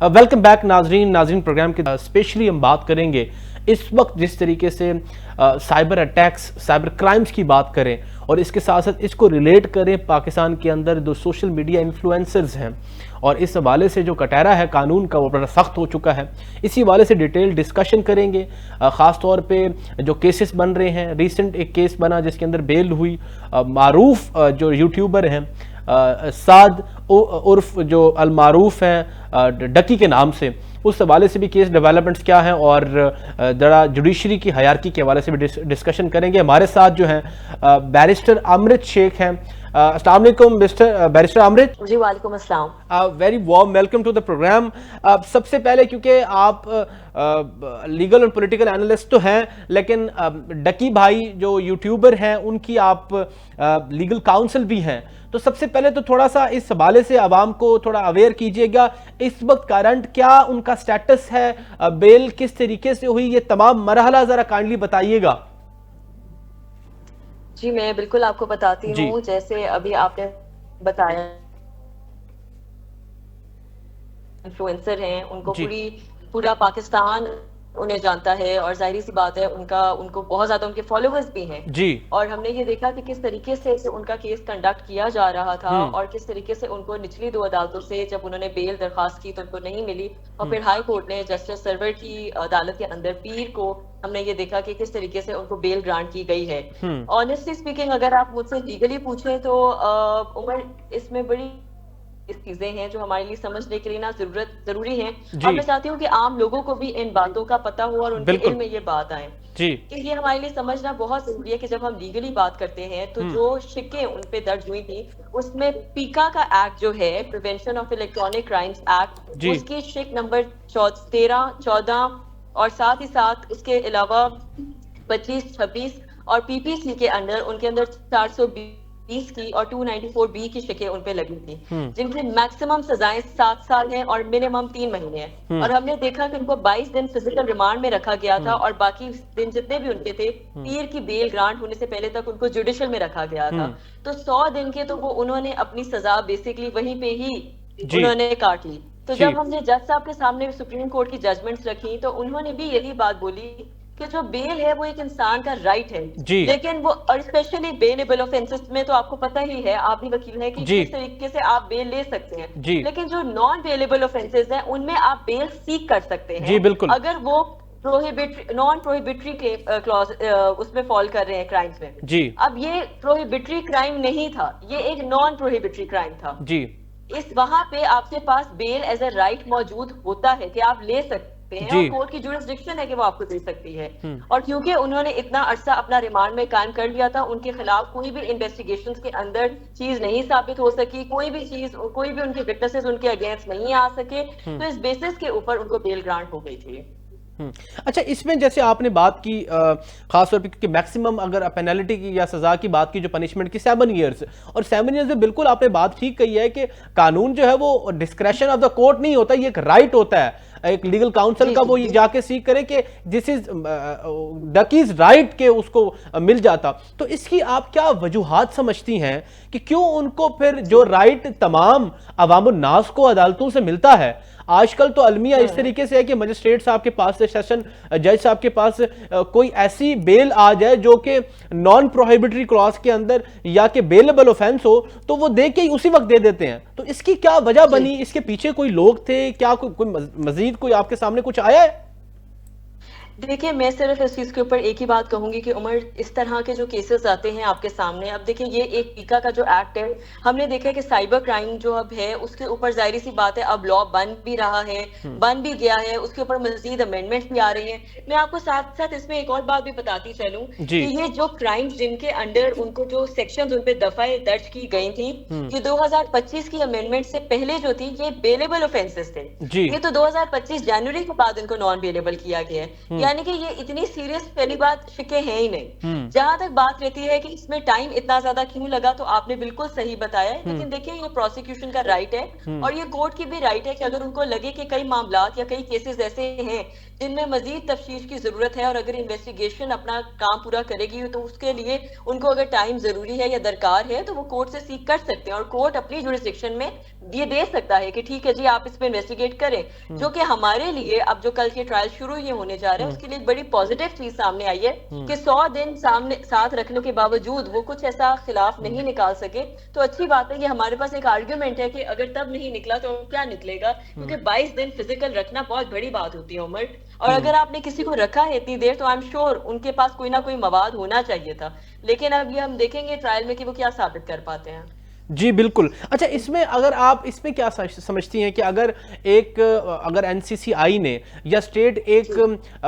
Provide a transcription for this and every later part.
Welcome back नाजरीन programme के specially हम बात करेंगे इस वक्त जिस तरीके से साइबर अटैक्स, साइबर क्राइम्स की बात करें और इसके साथ साथ इसको रिलेट करें पाकिस्तान के अंदर जो सोशल मीडिया इन्फ्लुएंसर्स हैं और इस हवाले से जो कटहरा है कानून का वो बड़ा सख्त हो चुका है। इसी हवाले से डिटेल डिस्कशन करेंगे। ख़ास तौर पे जो केसेस बन रहे हैं, रिसेंट एक केस बना जिसके अंदर बेल हुई मारूफ जो यूट्यूबर हैं साद उर्फ जो अलमारूफ हैं डकी के नाम से, उस हवाले से भी केस डेवलपमेंट्स क्या हैं और जरा जुडिशरी की हायरार्की के हवाले से भी डिस्कशन करेंगे। हमारे साथ जो हैं बैरिस्टर अमृत शेख हैं। अस्सलाम वालेकुम बैरिस्टर अमृत। जी वालेकुम अस्सलाम। Very warm welcome to the programme. सबसे पहले क्योंकि आप लीगल और पॉलिटिकल एनालिस्ट तो हैं, लेकिन डकी भाई जो यूट्यूबर हैं उनकी आप लीगल काउंसिल भी हैं, तो सबसे पहले तो थोड़ा सा इस हवाले से आवाम को थोड़ा अवेयर कीजिएगा। इस वक्त करंट क्या उनका स्टेटस है, बेल किस तरीके से हुई, ये तमाम मरहला जरा काइंडली बताइएगा। जी मैं बिल्कुल आपको बताती हूँ। जैसे अभी आपने बताया इन्फ्लुएंसर हैं, उनको पूरा पाकिस्तान उन्हें जानता है और जाहिर सी बात है उनको बहुत ज्यादा उनके फॉलोअर्स भी हैं जी। और हमने ये देखा कि किस तरीके से उनका केस कंडक्ट किया जा रहा था और किस तरीके से उनको निचली दो अदालतों से जब उन्होंने बेल दरखास्त की तो उनको नहीं मिली और फिर हाई कोर्ट ने जस्टिस सरवर की अदालत के अंदर पीर को हमने ये देखा कि किस तरीके से उनको बेल ग्रांट की गई है। ऑनेस्टली स्पीकिंग अगर आप मुझसे लीगली पूछे तो उमर इसमें बड़ी चीजें हैं जो हमारे लिए समझने के लिए ना जरूरी हैं और मैं चाहती हूँ कि आम लोगों को भी इन बातों का पता हो और उनके इल्म में ये बात आए जी। कि ये हमारे लिए समझना बहुत जरूरी है कि जब हम लीगली बात करते हैं तो जो शिकें उन पे दर्ज हुई थी उसमें पीका का एक्ट जो है prevention of electronic crimes act, उसकी शिक नंबर 13, 14 और साथ ही साथ उसके अलावा 25, 26 और पीपीसी के अंदर उनके अंदर 420 की और 294B की शिकें उन पे लगी थी, जिनकी मैक्सिमम सजाएं 7 साल हैं और मिनिमम 3 महीने हैं। और हमने देखा कि उनको 22 दिन फिजिकल रिमांड में रखा गया था और बाकी दिन जितने भी उनके थे पीर की बेल ग्रांट होने से पहले तक उनको जुडिशियल में रखा गया था। तो 100 दिन के तो वो उन्होंने अपनी सजा बेसिकली वहीं पे ही उन्होंने काट ली। तो जब हमने जज साहब के सामने सुप्रीम कोर्ट की जजमेंट्स रखी तो उन्होंने भी यही बात बोली कि जो बेल है वो एक इंसान का राइट है, लेकिन वो और स्पेशली बेलेबल ऑफेंसेस में तो आपको पता ही है, आप भी वकील हैं, कि किस तरीके से आप बेल ले सकते हैं, लेकिन जो नॉन बेलेबल ऑफेंसेस हैं उनमें आप बेल सीक कर सकते हैं। जी बिल्कुल। अगर वो नॉन प्रोहिबिटरी के क्लॉज उसमें फॉल कर रहे हैं क्राइम्स में जी। अब ये प्रोहिबिटरी क्राइम नहीं था, ये एक नॉन प्रोहिबिटरी क्राइम था जी। इस वहां पे आपके पास बेल एज ए राइट मौजूद होता है कि आप ले सकते हैं और कोर्ट की जुरिस्डिक्शन है कि वो आपको दे सकती है। और क्योंकि उन्होंने इतना अरसा अपना रिमांड में कायम कर लिया था, उनके खिलाफ कोई भी इन्वेस्टिगेशंस के अंदर चीज नहीं साबित हो सकी, कोई भी उनके विटनेसेस उनके अगेंस्ट नहीं आ सके, तो इस बेसिस के ऊपर उनको बेल ग्रांट हो गई थी। अच्छा, इसमें जैसे आपने बात की खासतौर पर कि मैक्सिमम अगर पेनल्टी की या सजा की बात की जो पनिशमेंट की 7 ईयर्स, और 7 ईयर्स में बिल्कुल आपने बात ठीक कही है कि कानून जो है वो डिस्क्रेशन ऑफ द कोर्ट नहीं होता, ये एक राइट होता है एक लीगल काउंसिल का, वो ये जाके सीख करे कि दिस इज डकीज राइट के उसको मिल जाता। तो इसकी आप क्या वजूहात समझती हैं कि क्यों उनको फिर जो राइट तमाम अवामुन नास को अदालतों से मिलता है, आजकल तो अलमिया इस तरीके से है कि मजिस्ट्रेट साहब के पास, सेशन जज साहब के पास कोई ऐसी बेल आ जाए जो कि नॉन प्रोहिबिटरी क्लॉज के अंदर या कि बेलेबल ऑफेंस हो तो वो दे के ही उसी वक्त दे देते हैं। तो इसकी क्या वजह बनी, इसके पीछे कोई लोग थे क्या, कोई मजीद कोई आपके सामने कुछ आया है? देखिए मैं सिर्फ इस चीज के ऊपर एक ही बात कहूंगी कि उमर इस तरह के जो केसेस आते हैं आपके सामने, अब देखिए ये एक पीका का जो एक्ट है, हमने देखा है कि साइबर क्राइम जो अब है उसके ऊपर जाहिर सी बात है अब लॉ बन भी रहा है, बन भी गया है, उसके ऊपर मजीद अमेंडमेंट्स भी आ रही हैं। मैं आपको साथ साथ इसमें एक और बात भी बताती चलूं कि ये जो क्राइम्स जिनके अंडर उनको जो सेक्शन उन पे दफाएं दर्ज की गई थी, ये 2025 की अमेंडमेंट से पहले जो थी ये बेलेबल ऑफेंसेस थे, ये तो 2025 जनवरी के बाद इनको नॉन बेलेबल किया गया है। यानी कि ये इतनी सीरियस पहली बात शिके हैं ही नहीं। जहां तक बात रहती है कि इसमें टाइम इतना ज्यादा क्यों लगा, तो आपने बिल्कुल सही बताया है, लेकिन देखिए ये प्रोसिक्यूशन का राइट है और ये कोर्ट की भी राइट है कि अगर उनको लगे कि कई मामलात या कई केसेस ऐसे हैं जिनमें मजीद तफ्तीश की जरूरत है, और अगर इन्वेस्टिगेशन अपना काम पूरा करेगी तो उसके लिए उनको अगर टाइम जरूरी है या दरकार है तो वो कोर्ट से सीख कर सकते हैं, और कोर्ट अपनी जुरिस्डिक्शन में ये दे सकता है कि ठीक है जी आप इस पे इन्वेस्टिगेट करें। जो कि हमारे लिए अब जो कल के ट्रायल शुरू ये होने जा रहे हैं उसके लिए एक बड़ी पॉजिटिव चीज सामने आई है कि 100 दिन सामने साथ रखने के बावजूद वो कुछ ऐसा खिलाफ नहीं निकाल सके। तो अच्छी बात है, ये हमारे पास एक आर्ग्यूमेंट है कि अगर तब नहीं निकला तो क्या निकलेगा, क्योंकि 22 दिन फिजिकल रखना बहुत बड़ी बात होती है उमर, और अगर आपने किसी को रखा है इतनी देर तो आई एम श्योर उनके पास कोई ना कोई मवाद होना चाहिए था। लेकिन अब ये हम देखेंगे ट्रायल में कि वो क्या साबित कर पाते हैं। जी बिल्कुल। अच्छा, इसमें अगर आप इसमें क्या समझती हैं कि अगर एनसीसीआई ने या स्टेट एक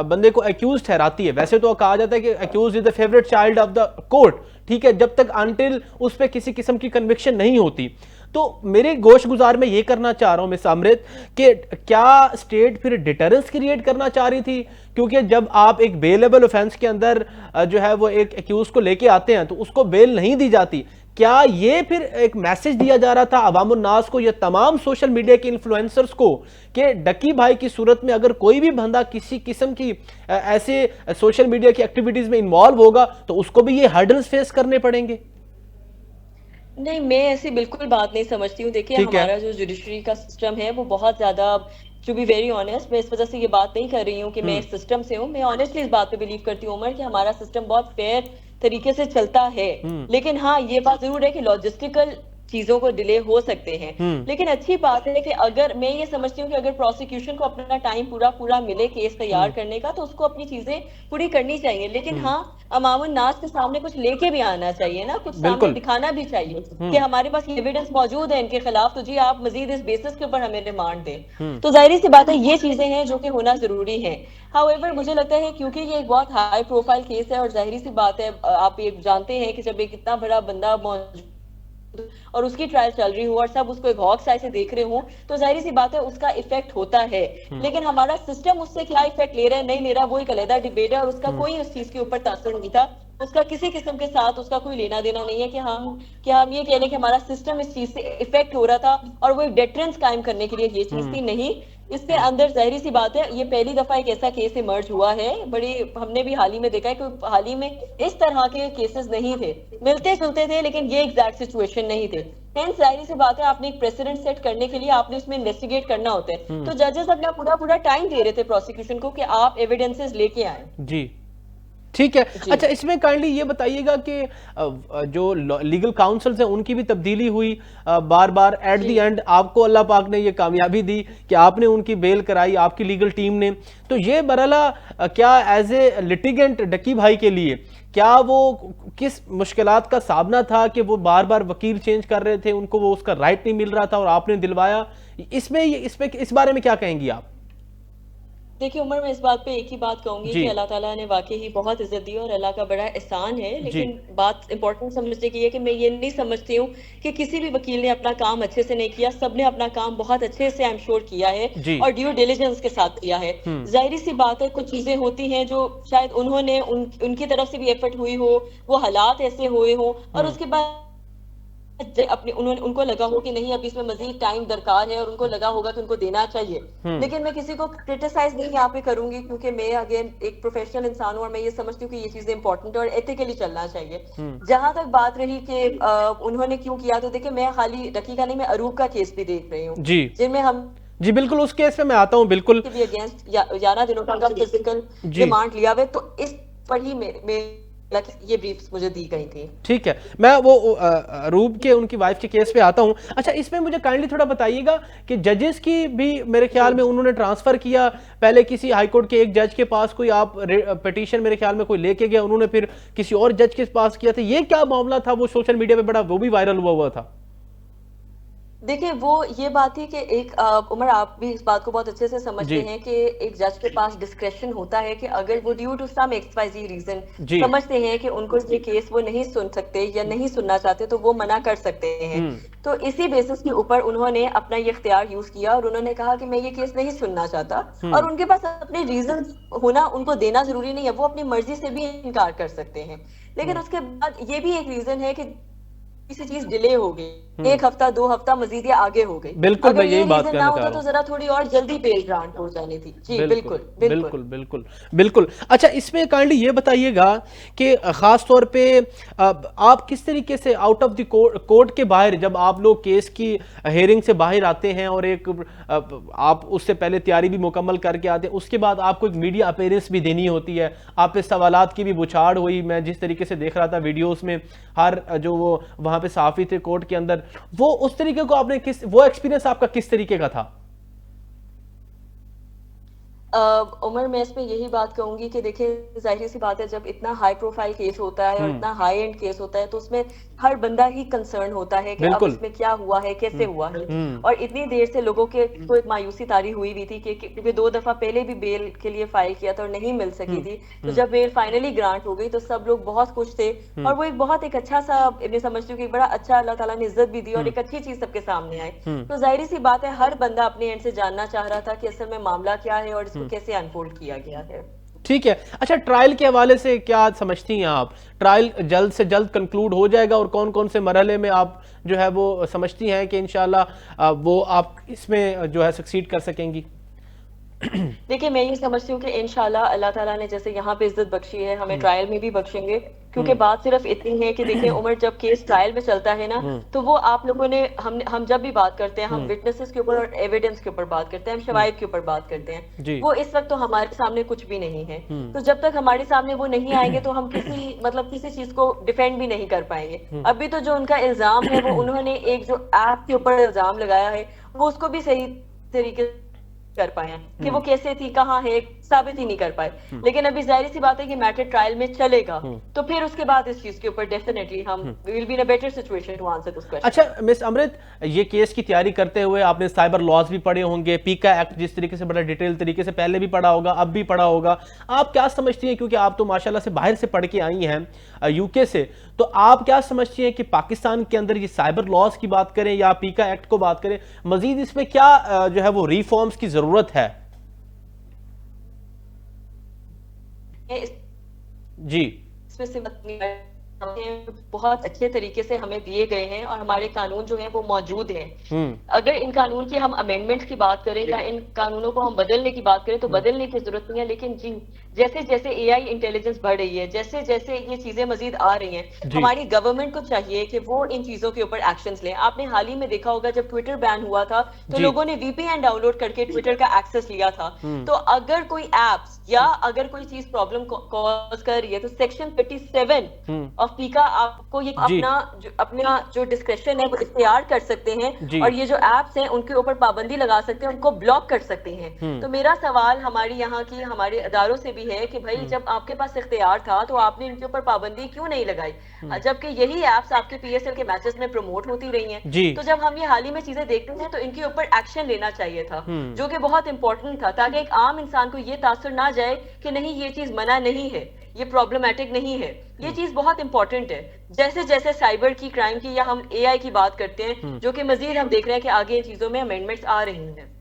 बंदे को एक्यूज ठहराती है, वैसे तो कहा जाता है कि accuse is the favourite child of the court, ठीक है, जब तक अनटिल उस पर किसी किस्म की कन्विक्शन नहीं होती, तो मेरे गोश गुजार में ये करना चाह रहा हूं मिस अमृत कि क्या स्टेट फिर डिटरेंस क्रिएट करना चाह रही थी, क्योंकि जब आप एक बेलेबल ऑफेंस के अंदर जो है वो एक एक्यूज को लेके आते हैं तो उसको बेल नहीं दी जाती, क्या ये फिर एक मैसेज दिया जा रहा था अवामुन नास को या तमाम सोशल मीडिया के इन्फ्लुएंसर्स को कि डकी भाई की सूरत में अगर कोई भी बंदा किसी किस्म की ऐसे सोशल मीडिया की एक्टिविटीज में इन्वॉल्व होगा तो उसको भी ये हर्डल्स फेस करने पड़ेंगे? नहीं, मैं ऐसी बिल्कुल बात नहीं समझती हूँ। देखिए हमारा जो जुडिशरी का सिस्टम है वो बहुत ज्यादा, टू बी वेरी ऑनेस्ट, मैं इस वजह से ये बात नहीं कर रही हूँ कि मैं इस सिस्टम से हूँ, मैं ऑनेस्टली इस बात पे बिलीव करती हूँ उमर कि हमारा सिस्टम बहुत फेयर तरीके से चलता है। लेकिन हाँ ये बात जरूर है कि लॉजिस्टिकल चीजों को डिले हो सकते हैं। लेकिन अच्छी बात है कि अगर मैं ये समझती हूँ कि अगर प्रोसिक्यूशन को अपना टाइम पूरा मिले केस तैयार करने का तो उसको अपनी चीजें पूरी करनी चाहिए। लेकिन हाँ अमामुन नास के सामने कुछ लेके भी आना चाहिए ना, कुछ सामने दिखाना भी चाहिए कि हमारे पास एविडेंस मौजूद है इनके खिलाफ, तो जी आप मजीद इस बेसिस के ऊपर हमें रिमांड दें। तो जाहिर सी बात है ये चीजें हैं जो कि होना जरूरी है। हाउएवर मुझे लगता है क्योंकि ये एक बहुत हाई प्रोफाइल केस है और जाहिर सी बात है आप ये जानते हैं कि जब एक इतना बड़ा बंदा मौजूद और उसकी ट्रायल चल रही हो और सब उसको एक हॉक्स आई से देख रहे हो तो जाहिर सी बात है उसका इफेक्ट होता है। लेकिन हमारा सिस्टम उससे क्या इफेक्ट ले रहा है नहीं ले रहा वो एक अलग डिबेट है, और उसका कोई उस चीज के ऊपर तासुर नहीं था, उसका किसी किस्म के साथ उसका कोई लेना देना नहीं है कि हम ये कह रहे कि हमारा सिस्टम इस चीज से इफेक्ट हो रहा था और वो एक डेटरेंस कायम करने के लिए ये चीज थी। नहीं, इसके अंदर जाहिर सी बात है ये पहली दफा एक ऐसा केस इमर्ज हुआ है, बड़ी हमने भी हाल ही में देखा है कि हाल ही में इस तरह के केसेस नहीं थे, मिलते जुलते थे लेकिन ये एग्जैक्ट सिचुएशन नहीं थे। हेंस जाहिर सी बात है आपने एक प्रेसिडेंट सेट करने के लिए आपने उसमें इन्वेस्टिगेट करना होता है। तो जजेस अपना पूरा टाइम दे रहे थे प्रोसिक्यूशन को कि आप एविडेंसेस लेके आए। जी ठीक है। अच्छा, इसमें काइंडली ये बताइएगा कि जो लीगल काउंसिल्स हैं उनकी भी तब्दीली हुई बार बार, एट द एंड आपको अल्लाह पाक ने ये कामयाबी दी कि आपने उनकी बेल कराई, आपकी लीगल टीम ने। तो ये बरला क्या एज ए लिटिगेंट डकी भाई के लिए क्या वो किस मुश्किलात का सामना था कि वो बार बार वकील चेंज कर रहे थे, उनको वो उसका राइट नहीं मिल रहा था और आपने दिलवाया, इस बारे में क्या कहेंगी आप? देखिए उमर, मैं इस बात पे एक ही बात कहूंगी कि अल्लाह ताला ने वाकई ही बहुत इज्जत दी और अल्लाह का बड़ा एहसान है। लेकिन बात इंपॉर्टेंट समझने की है कि मैं ये नहीं समझती हूँ कि किसी भी वकील ने अपना काम अच्छे से नहीं किया, सबने अपना काम बहुत अच्छे से आई एम श्योर किया है और ड्यू डिलिजेंस के साथ किया है। जाहिर सी बात है कुछ चीजें होती हैं जो शायद उन्होंने उनकी तरफ से भी एफर्ट हुई हो, वो हालात ऐसे हुए हो और उसके बाद अपने उनको लगा हो कि नहीं अभी इसमें मजीद टाइम दरकार है और उनको लगा होगा कि उनको देना चाहिए। लेकिन मैं किसी को क्रिटिसाइज नहीं यहाँ पे करूंगी क्योंकि मैं अगेन एक प्रोफेशनल इंसान हूँ और मैं ये समझती हूँ कि ये चीजें इंपॉर्टेंट है और एथिकली चलना चाहिए। जहां तक बात रही कि उन्होंने क्यों किया, तो देखिए मैं खाली डकी का नहीं, मैं अरूब का केस भी देख रही हूँ जिनमें हम जी बिल्कुल उस केस में मैं आता हूँ बिल्कुल अगेंस्ट 11 दिनों का फिजिकल रिमांड लिया हुआ, तो इस पर ही ये ब्रीफ्स मुझे दी गई थी। ठीक है, मैं वो रूप के उनकी वाइफ के केस पे आता हूं। अच्छा, इसमें मुझे काइंडली थोड़ा बताइएगा कि जजेस की भी मेरे ख्याल में उन्होंने ट्रांसफर किया, पहले किसी हाईकोर्ट के एक जज के पास कोई आप पिटीशन मेरे ख्याल में कोई लेके गया, उन्होंने फिर किसी और जज के पास किया था, ये क्या मामला था? वो सोशल मीडिया पे बड़ा वो भी वायरल हुआ था। देखिए वो ये बात थी कि एक उमर आप भी इस बात को बहुत अच्छे से समझते हैं कि एक जज के पास डिस्क्रेशन होता है कि अगर वो due to some XYZ reason समझते हैं कि उनको ये केस वो नहीं सुन सकते या नहीं सुनना चाहते तो वो मना कर सकते हैं। तो इसी बेसिस के ऊपर उन्होंने अपना ये इख्तियार यूज किया और उन्होंने कहा कि मैं ये केस नहीं सुनना चाहता और उनके पास अपने रीजन होना उनको देना जरूरी नहीं है, वो अपनी मर्जी से भी इनकार कर सकते हैं। लेकिन उसके बाद ये भी एक रीजन है कि सी चीज डिले हो गई, 1 हफ्ता 2 हफ्ता मजीद या आगे हो गई। बिल्कुल, मैं अगर यही ये बात रीजन कहना ना चाह होता रहा तो हूँ। जरा थोड़ी और जल्दी बेल ग्रांट हो जानी थी। जी बिल्कुल, बिल्कुल बिल्कुल। बिल्कुल, बिल्कुल, बिल्कुल। अच्छा, इसमें काइंडली ये बताइएगा कि ख़ास तौर पे आप किस तरीके से आउट ऑफ द कोर्ट के बाहर, जब आप लोग केस की हियरिंग से बाहर आते हैं और एक आप उससे पहले तैयारी भी मुकम्मल करके आते हैं, उसके बाद आपको एक मीडिया अपीयरेंस भी देनी होती है, आप पे सवालात की भी बुछाड़ हुई, मैं जिस तरीके से देख रहा था वीडियोस में, हर जो वो वहाँ पे सहाफ़ी थे कोर्ट के अंदर, वो उस तरीके को आपने वो एक्सपीरियंस आपका किस तरीके का था? उमर, मैं इसमें यही बात कहूंगी कि देखिए, जाहिर सी बात है, जब इतना हाई प्रोफाइल केस होता है और हम्म। इतना हाई एंड केस होता है तो उसमें हर बंदा ही कंसर्न होता है कि अब बिल्कुल। इसमें क्या हुआ है, कैसे हुआ है। हम्म। और इतनी देर से लोगों के को एक मायूसी तारी हुई भी थी कि क्योंकि 2 दफा पहले भी बेल के लिए फाइल किया था और नहीं मिल सकी थी। तो जब बेल फाइनली ग्रांट हो गई तो सब लोग बहुत खुश थे, और वो एक बहुत एक अच्छा सा, मैं समझती हूँ कि बड़ा अच्छा अल्लाह ताला ने इज्जत भी दी और एक अच्छी चीज सबके सामने आई। तो जाहिर सी बात है, हर बंदा अपने एंड से जानना चाह रहा था कि असल में मामला क्या है और इसको कैसे अनफोल्ड किया गया है। ठीक है। अच्छा, ट्रायल के हवाले से क्या समझती हैं आप? ट्रायल जल्द से जल्द कंक्लूड हो जाएगा और कौन कौन से मरहले में आप जो है वो समझती हैं कि इंशाल्लाह वो आप इसमें जो है सक्सीड कर सकेंगी? देखिए, मैं ये समझती हूँ कि इंशाल्लाह अल्लाह ताला ने जैसे यहाँ पे इज्जत बख्शी है, हमें ट्रायल में भी बख्शेंगे। क्योंकि बात सिर्फ इतनी है कि देखिए उमर, जब केस ट्रायल में चलता है ना, तो वो आप लोगों ने, हम जब भी बात करते हैं, हम विटनेसेस के ऊपर और एविडेंस के ऊपर बात करते हैं, हम शवाहिद के ऊपर बात करते हैं। वो इस वक्त तो हमारे सामने कुछ भी नहीं है। तो जब तक हमारे सामने वो नहीं आएंगे तो हम किसी चीज को डिफेंड भी नहीं कर पाएंगे। अभी तो जो उनका इल्जाम है, वो उन्होंने एक जो ऐप के ऊपर इल्जाम लगाया है, वो उसको भी सही तरीके कर पाए हैं कि वो कैसे थी, कहाँ है, साबित ही नहीं कर पाए। लेकिन अभी जाहिर सी बात है कि मैटर ट्रायल में चलेगा, तो फिर उसके बाद इस चीज के ऊपर डेफिनेटली हम will be in a better situation to answer this question. अच्छा मिस अमृत, ये केस की तैयारी करते हुए आपने साइबर लॉज भी पढ़े होंगे, पीका एक्ट जिस तरीके से बड़ा डिटेल तरीके से पहले भी पढ़ा होगा, अब भी पढ़ा होगा, आप क्या समझती हैं, क्योंकि आप तो माशाल्लाह से बाहर से पढ़ के आई हैं यूके से, तो आप क्या समझती हैं कि पाकिस्तान के अंदर ये साइबर लॉज की बात करें या पीका एक्ट को बात करें, मजीद इसमें क्या जो है वो रिफॉर्म्स की जरूरत है? जी, इसमें से हमें बहुत अच्छे तरीके से हमें दिए गए हैं और हमारे कानून जो हैं वो मौजूद हैं। अगर इन कानून की हम अमेंडमेंट्स की बात करें या इन कानूनों को हम बदलने की बात करें तो बदलने की जरूरत नहीं है, लेकिन जी जैसे जैसे एआई इंटेलिजेंस बढ़ रही है, जैसे जैसे ये चीजें मजीद आ रही हैं, हमारी गवर्नमेंट को चाहिए कि वो इन चीजों के ऊपर एक्शंस लें। आपने हाल ही में देखा होगा जब ट्विटर बैन हुआ था तो लोगों ने वीपीएन डाउनलोड करके ट्विटर का एक्सेस लिया था। तो अगर कोई एप्स या अगर कोई चीज प्रॉब्लम कॉज कर रही है तो सेक्शन 37 ऑफ पीका आपको ये अपना जो डिस्क्रिप्शन है वो इख्तियार कर सकते हैं और ये जो एप्स हैं उनके ऊपर पाबंदी लगा सकते हैं, उनको ब्लॉक कर सकते हैं। तो मेरा सवाल हमारी यहाँ की हमारे अदारों से भी है कि भाई जब आपके पास इख्तियार था तो आपने इनके ऊपर पाबंदी क्यों नहीं लगाई, जबकि यही एप्स आपके पीएसएल के मैचेस में प्रमोट होती रही हैं। तो जब हम ये हाल ही में चीजें देखते हैं तो इनके ऊपर एक्शन लेना चाहिए था, जो कि बहुत इंपॉर्टेंट था, ताकि एक आम इंसान को ये तासुर ना जाए कि नहीं ये चीज मना नहीं है, ये प्रॉब्लमैटिक नहीं है। ये चीज बहुत इंपॉर्टेंट है। जैसे जैसे साइबर की क्राइम की या हम एआई की बात करते हैं, जो कि मजीद हम देख रहे हैं कि आगे इन चीजों में अमेंडमेंट्स आ रही हैं।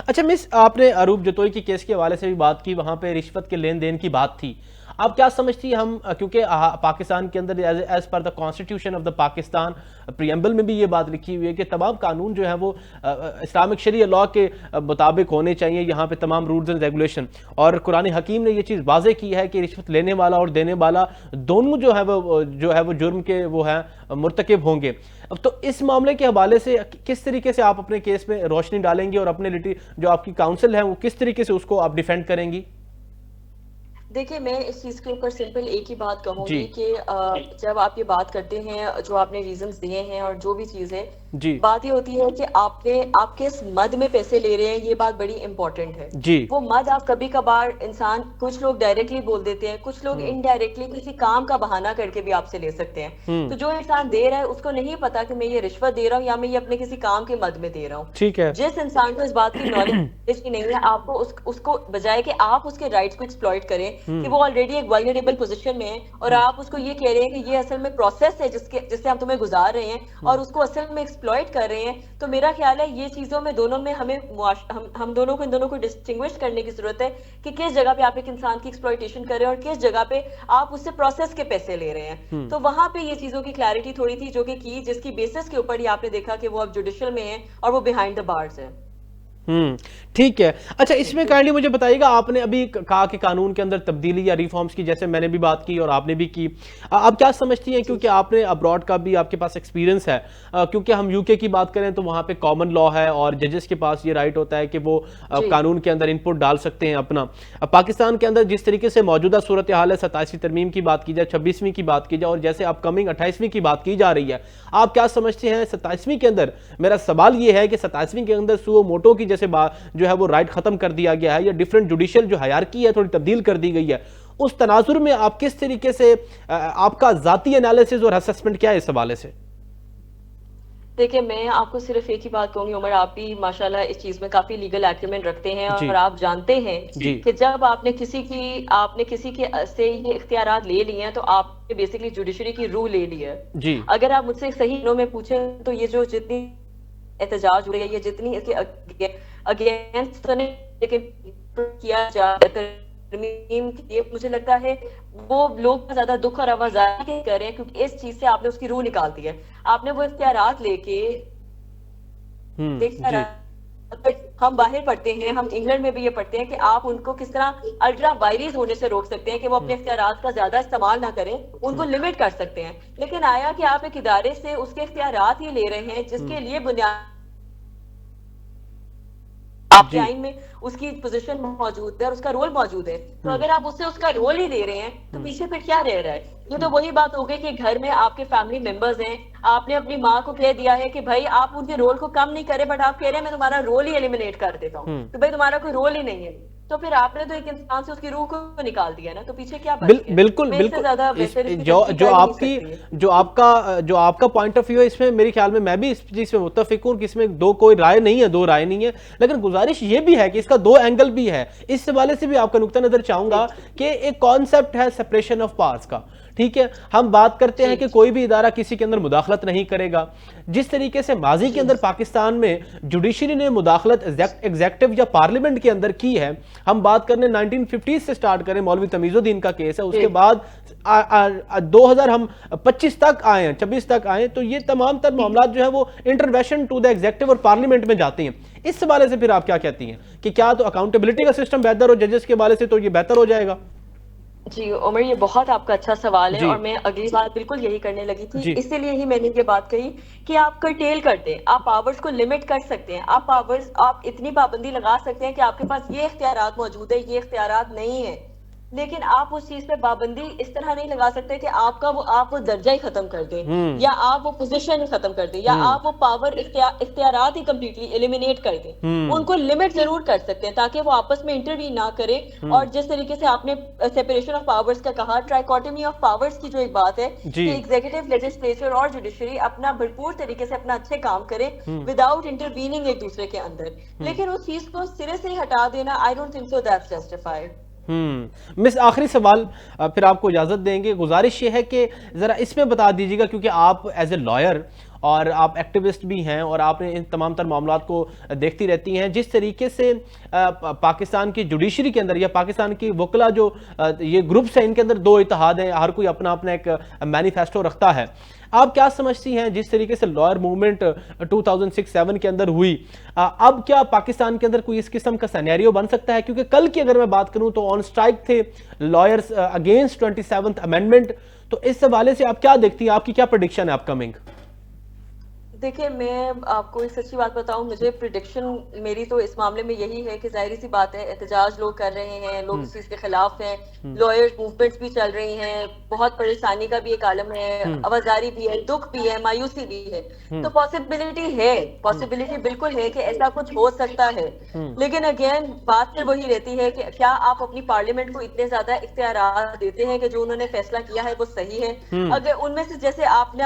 अच्छा मिस, आपने अरूप जतोई की केस के हवाले से भी बात की, वहां पे रिश्वत के लेन देन की बात थी, आप क्या समझती हैं? हम क्योंकि पाकिस्तान के अंदर as per the constitution of the Pakistan preamble में भी ये बात लिखी हुई है कि तमाम कानून जो है वो इस्लामिक शरीया लॉ के मुताबिक होने चाहिए, यहाँ पे तमाम रूल्स एंड रेगुलेशन, और कुरान हकीम ने ये चीज़ वाज़े की है कि रिश्वत लेने वाला और देने वाला दोनों जो है वो जुर्म के वो है मुर्तकिब होंगे। अब तो इस मामले के हवाले से किस तरीके से आप अपने केस में रोशनी डालेंगी और अपने जो आपकी काउंसिल है वो किस तरीके से उसको आप डिफेंड करेंगी? देखिए, मैं इस चीज के ऊपर सिंपल एक ही बात कहूंगी कि जब आप ये बात करते हैं, जो आपने रीजंस दिए हैं और जो भी चीज है, बात ये होती है कि आप किस मद में पैसे ले रहे हैं, ये बात बड़ी इंपॉर्टेंट है। वो मद आप कभी कभार इंसान, कुछ लोग डायरेक्टली बोल देते हैं, कुछ लोग इनडायरेक्टली किसी काम का बहाना करके भी आपसे ले सकते हैं। तो जो इंसान दे रहा है उसको नहीं पता कि मैं ये रिश्वत दे रहा हूँ या मैं ये अपने किसी काम के मद में दे रहा हूँ। ठीक है। जिस इंसान को इस बात की नॉलेज नहीं है, आपको उसको बजाय कि आप उसके राइट्स को एक्सप्लॉइट करें, कि वो ऑलरेडी एक वल्नरेबल पोजीशन में है और आप उसको ये कह रहे हैं कि ये असल में प्रोसेस है जिससे हम तुम्हें गुजार रहे हैं और उसको असल में एक्सप्लॉइट कर रहे हैं, तो मेरा ख्याल है ये चीजों में दोनों में हमें हम दोनों को इन दोनों को डिस्टिंग्विश करने की जरूरत है कि किस जगह पे आप एक इंसान की एक्सप्लॉइटेशन कर रहे हैं और किस जगह पे आप उससे प्रोसेस के पैसे ले रहे हैं। तो वहां पे ये चीजों की क्लैरिटी थोड़ी थी जो कि जिसकी बेसिस के ऊपर ही आपने देखा कि वो अब जुडिशियल में है और वो बिहाइंड द बार्स है। ठीक है। अच्छा, इसमें काइंडली मुझे बताइएगा, आपने अभी कहा कि कानून के अंदर तब्दीली या रिफॉर्म्स की, जैसे मैंने भी बात की और आपने भी की, आप क्या समझती हैं, क्योंकि आपने अब्रॉड का भी आपके पास एक्सपीरियंस है, क्योंकि हम यूके की बात करें तो वहाँ पे कॉमन लॉ है और जजेस के पास ये राइट होता है कि वो कानून के अंदर इनपुट डाल सकते हैं अपना। पाकिस्तान के अंदर जिस तरीके से मौजूदा सूरत हाल है, 27वीं तरमीम की बात की जाए, 26वीं की बात की जाए और जैसे अपकमिंग 28वीं की बात की जा रही है, आप क्या समझते हैं 27वीं के अंदर? मेरा सवाल ये है कि 27वीं के अंदर सुओ मोटो की जैसे जो है वो राइट खत्म कर दिया गया है या डिफरेंट जुडिशियल जो हायरार्की है थोड़ी तब्दील कर दी गई है, उस तनाजुर में आप किस तरीके से, आपका जाती एनालिसिस और असेसमेंट क्या है इस हवाले से? देखिए, मैं आपको सिर्फ एक ही बात कहूंगी उमर, आप भी माशाल्लाह इस चीज में काफी लीगल एक्यूमेंट रखते हैं और आप जानते हैं कि जब आपने किसी के से ये इख्तियारात ले लिए हैं तो आपने बेसिकली जुडिशरी की रूह ले ली है। अगर आप मुझसे सही दिनों में पूछें तो ये जो जितनी एहतजाज हो रही है, ये जितनी इसके अगेंस्ट किया जा तरमीम के लिए, मुझे लगता है वो लोग ज्यादा दुख और आवाजाही कर रहे हैं क्योंकि इस चीज से आपने उसकी रूह निकाल दी है। आपने वो इख्तियारात लेके हम बाहर पढ़ते हैं, हम इंग्लैंड में भी ये पढ़ते हैं कि आप उनको किस तरह अल्ट्रा वायरस होने से रोक सकते हैं कि वो अपने इख्तियारात का ज्यादा इस्तेमाल ना करें, उनको लिमिट कर सकते हैं। लेकिन आया कि आप एक इदारे से उसके इख्तियारात ही ले रहे हैं जिसके लिए बुनियाद आपके आइन में उसकी पोजीशन मौजूद है और उसका रोल मौजूद है, तो अगर आप उससे उसका रोल ही दे रहे हैं तो पीछे फिर क्या रह रहा है? ये तो वही बात हो गई कि घर में आपके फैमिली मेंबर्स हैं, आपने अपनी माँ को कह दिया है कि भाई आप उनके रोल को कम नहीं करें, बट आप कह रहे हैं मैं तुम्हारा रोल ही एलिमिनेट कर देता हूँ, तो भाई तुम्हारा कोई रोल ही नहीं है, तो फिर आपने तो एक इंसान से उसकी रूह को निकाल दिया ना, तो पीछे क्या बच गया? बिल्कुल जो आपका पॉइंट ऑफ व्यू है, इसमें मेरे ख्याल में मैं भी इस चीज में मुत्तफिक हूं कि इसमें कोई राय नहीं है, दो राय नहीं है, लेकिन गुजारिश ये भी है कि इसका दो एंगल भी है। इस हवाले से भी आपका नुक्ता नजर चाहूंगा कि एक कॉन्सेप्ट है सेपरेशन ऑफ पावर्स का। ठीक है, हम बात करते हैं कि कोई भी इदारा किसी के अंदर मुदाखलत नहीं करेगा। जिस तरीके से माजी के अंदर पाकिस्तान में जुडिशरी ने मुदाखलत एग्जेक्टिव या पार्लियामेंट के अंदर की है, हम बात करने 1950 से स्टार्ट करें, मौलवी तमीजुद्दीन का केस है, उसके बाद 2025 तक आए हैं, 26 तक आए, तो ये तमाम तर मामला जो है वो इंटरवेंशन टू द एग्जेक्टिव और पार्लियामेंट में जाते हैं। इस हवाले से फिर आप क्या कहती हैं कि क्या तो अकाउंटेबिलिटी का सिस्टम बेहतर हो जजेस के हवाले से, तो ये बेहतर हो जाएगा? जी उमर, ये बहुत आपका अच्छा सवाल है और मैं अगली बात बिल्कुल यही करने लगी थी, इसीलिए ही मैंने ये बात कही कि आप कर्टेल करते हैं, आप पावर्स को लिमिट कर सकते हैं, आप इतनी पाबंदी लगा सकते हैं कि आपके पास ये इख्तियारात मौजूद है, ये इख्तियारात नहीं है, लेकिन आप उस चीज पे पाबंदी इस तरह नहीं लगा सकते कि आप वो दर्जा ही खत्म कर दें या आप वो पोजीशन ही खत्म कर दें या आप वो पावर इख्तियारात ही कंप्लीटली एलिमिनेट कर दें। उनको लिमिट जरूर कर सकते हैं ताकि वो आपस में इंटरव्यू ना करें। और जिस तरीके से आपने सेपरेशन ऑफ पावर्स का कहा, ट्राइकोटमी ऑफ पावर्स की जो एक बात है कि एग्जीक्यूटिव, लेजिस्लेचर और जुडिशरी अपना भरपूर तरीके से अपना अच्छे काम करें विदाउट इंटरवीनिंग एक दूसरे के अंदर, लेकिन उस चीज को सिरे से हटा देना, I don't think so that's justified. Miss, आखिरी सवाल फिर आपको इजाजत देंगे। गुजारिश ये है कि जरा इसमें बता दीजिएगा, क्योंकि आप एज ए लॉयर और आप एक्टिविस्ट भी हैं और आपने इन तमाम तर मामलात को देखती रहती हैं, जिस तरीके से पाकिस्तान की जुडिशरी के अंदर या पाकिस्तान की वकला जो ये ग्रुप्स हैं, इनके अंदर दो इत्तेहाद हैं, हर कोई अपना अपना एक मैनिफेस्टो रखता है। आप क्या समझती हैं जिस तरीके से लॉयर मूवमेंट 2006-7 के अंदर हुई, अब क्या पाकिस्तान के अंदर कोई इस किस्म का सिनेरियो बन सकता है? क्योंकि कल की अगर मैं बात करूं तो ऑन स्ट्राइक थे लॉयर्स अगेंस्ट 27th अमेंडमेंट, तो इस हवाले से आप क्या देखती हैं, आपकी क्या प्रेडिक्शन है अपकमिंग? देखिए, मैं आपको एक सच्ची बात बताऊं, मुझे प्रिडिक्शन मेरी तो इस मामले में यही है कि जाहिर सी बात है एहतजाज लोग कर रहे हैं, लोग इस चीज के खिलाफ हैं, लॉयर्स मूवमेंट्स भी चल रही हैं, बहुत परेशानी का भी एक आलम है, आवाजारी भी है, दुख भी है, मायूसी भी है, तो पॉसिबिलिटी बिल्कुल है कि ऐसा कुछ हो सकता है। लेकिन अगेन बात फिर वही रहती है कि क्या आप अपनी पार्लियामेंट को इतने ज्यादा इख्तियारात देते हैं कि जो उन्होंने फैसला किया है वो सही है? अगर उनमें से जैसे आपने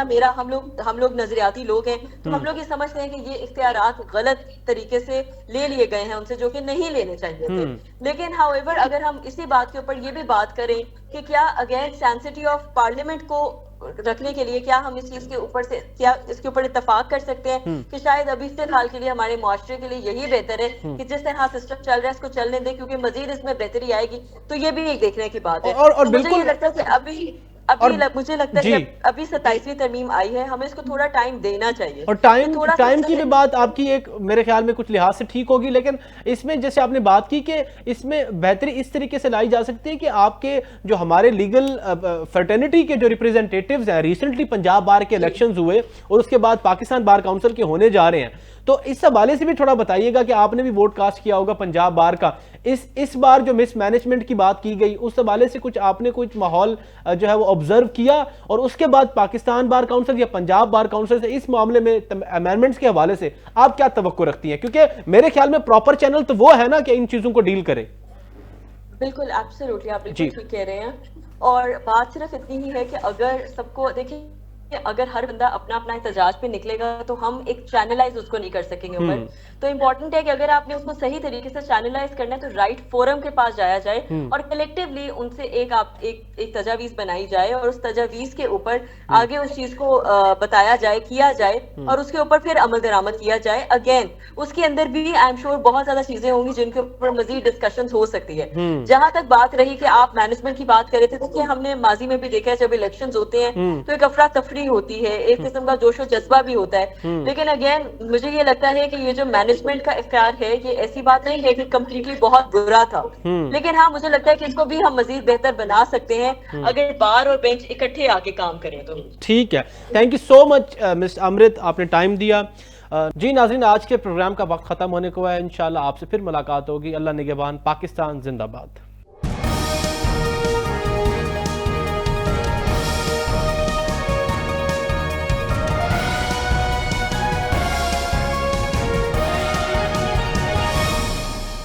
हम लोग नजरियाती लोग हैं, तो हम लोग ये समझते हैं कि ये इख्तियारात गलत तरीके से ले लिए गए हैं उनसे, जो कि नहीं लेने चाहिए थे। लेकिन हाउएवर अगर हम इसी बात के ऊपर ये भी बात करें कि क्या अगेन सैंसिटी ऑफ पार्लियामेंट को रखने के लिए क्या हम इस चीज के ऊपर से क्या इसके ऊपर इत्तेफाक कर सकते हैं कि शायद अभी फिलहाल के लिए हमारे मुआशरे के लिए यही बेहतर है कि जिस तरह सिस्टम चल रहा है इसको चलने दें, क्योंकि मजीद इसमें बेहतरी आएगी। तो ये भी एक देखने की बात है। और तो बिल्कुल मुझे ये लगता है कि मुझे लगता है कि अभी 27वीं तरमीम आई है, हमें इसको थोड़ा टाइम देना चाहिए। और टाइम की भी बात आपकी एक मेरे ख्याल में कुछ लिहाज से ठीक होगी, लेकिन इसमें जैसे आपने बात की कि इसमें बेहतरी इस तरीके से लाई जा सकती है कि आपके जो हमारे लीगल फर्टर्निटी के जो रिप्रेजेंटेटिव्स हैं, रिसेंटली पंजाब बार के इलेक्शंस हुए और उसके बाद पाकिस्तान बार काउंसिल के होने जा रहे हैं, तो इस हवाले से भी थोड़ा बताइएगा कि आपने भी वोट कास्ट किया होगा पंजाब बार का। इस बार जो मिसमैनेजमेंट की बात की गई उस हवाले से आपने कुछ माहौल जो है वो ऑब्जर्व किया, और उसके बाद पाकिस्तान बार काउंसिल या पंजाब बार काउंसिल से इस मामले में अमेंडमेंट्स के हवाले से आप क्या तवक्को रखती हैं? क्योंकि मेरे ख्याल में प्रॉपर चैनल तो वो है ना कि इन चीजों को डील करे। बिल्कुल एब्सोल्युटली, आप बिल्कुल ठीक कह रहे हैं। और बात सिर्फ इतनी ही है कि अगर सबको देखिए, अगर हर बंदा अपना अपना एहतजाज पे निकलेगा तो हम एक चैनलाइज उसको नहीं कर सकेंगे ऊपर। तो इम्पोर्टेंट है कि अगर आपने उसको सही तरीके से चैनलाइज करना है तो राइट फोरम के पास जाया जाए और कलेक्टिवली उनसे एक तजावीज बनाई जाए और उस तजावीज के ऊपर आगे उस चीज को बताया जाए, किया जाए और उसके ऊपर फिर अमल दरामद किया जाए। अगेन उसके अंदर भी आई एम श्योर बहुत ज्यादा चीजें होंगी जिनके ऊपर मजीद डिस्कशन हो सकती है। जहां तक बात रही कि आप मैनेजमेंट की बात करे थे, देखिए हमने माजी में भी देखा है जब इलेक्शन होते हैं तो एक अफरा तफरी होती है, एक किस्म का जोशो जज्बा भी होता है। लेकिन अगेन मुझे ये लगता है कि ये जो मैनेजमेंट का इख्तियार है ये ऐसी बात नहीं है कि कम्प्लीटली बहुत बुरा था, लेकिन हाँ मुझे लगता है कि इसको भी हम मजीद बेहतर बना सकते हैं अगर बार और बेंच इकट्ठे आके काम करें तो। ठीक है, thank you so much miss Amrit, आपने टाइम दिया। जी नाज़रीन, आज के प्रोग्राम का वक्त खत्म होने को है, इंशाल्लाह आपसे फिर मुलाकात होगी। अल्लाह निगहबान, पाकिस्तान जिंदाबाद।